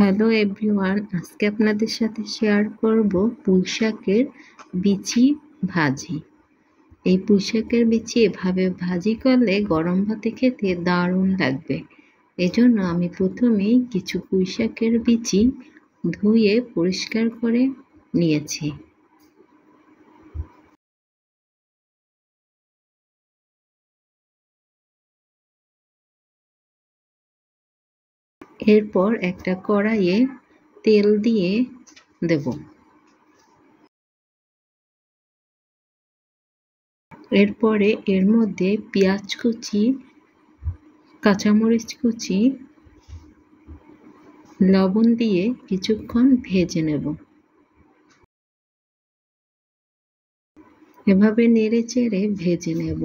Hello everyone, আজকে আপনাদের সাথে শেয়ার করব পুঁইশাকের বিচি ভাজি। এই পুঁইশাকের বিচি এভাবে ভাজি করলে গরম ভাতে খেতে দারুণ লাগবে। এজন্য আমি প্রথমেই কিছু পুঁইশাকের বিচি ধুয়ে পরিষ্কার করে নিয়েছি। এরপর একটা কড়াইয়ে তেল দিয়ে দেব। এরপরে এর মধ্যে পেঁয়াজ কুচি, কাঁচামরিচ কুচি, লবণ দিয়ে কিছুক্ষণ ভেজে নেব। এভাবে নেড়ে চেড়ে ভেজে নেব।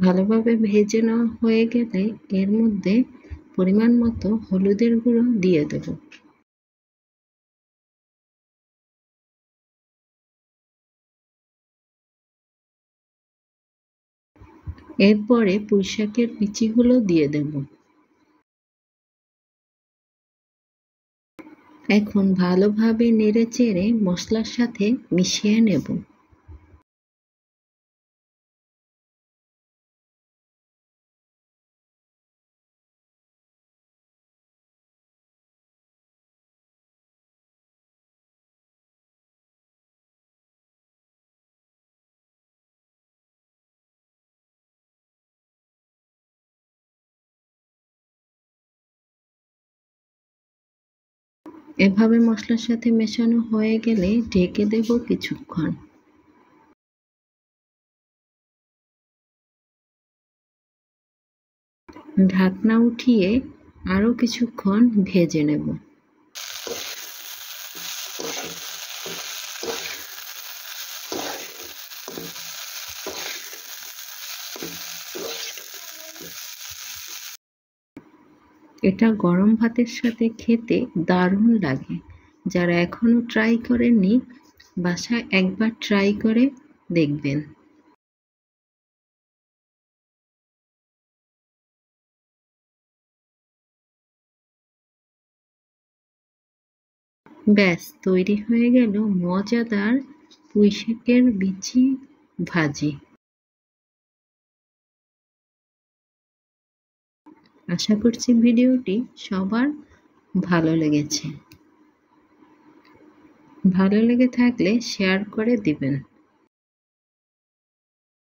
ভালোভাবে ভেজে নেওয়া হয়ে গেলে এর মধ্যে পরিমাণ মতো হলুদের গুঁড়ো দিয়ে দেব। এরপরে পুঁইশাকের বিচিগুলো দিয়ে দেব। এখন ভালোভাবে নেড়ে চেড়ে মশলার সাথে মিশিয়ে নেব। এভাবে মশলার সাথে মেশানো হয়ে গেলে ঢেকে দেব কিছুক্ষণ। ঢাকনা উঠিয়ে আরও কিছুক্ষণ ভেজে নেব। এটা গরম ভাতের সাথে খেতে দারুণ লাগে। যারা এখনো ট্রাই করেননি, বাসায় একবার ট্রাই করে দেখবেন। ব্যাস তৈরি হয়ে গেল মজাদার পুঁইশাকের বিচি ভাজি। আশা করছি ভিডিওটি সবার ভালো লেগেছে। ভালো লেগে থাকলে শেয়ার করে দিবেন।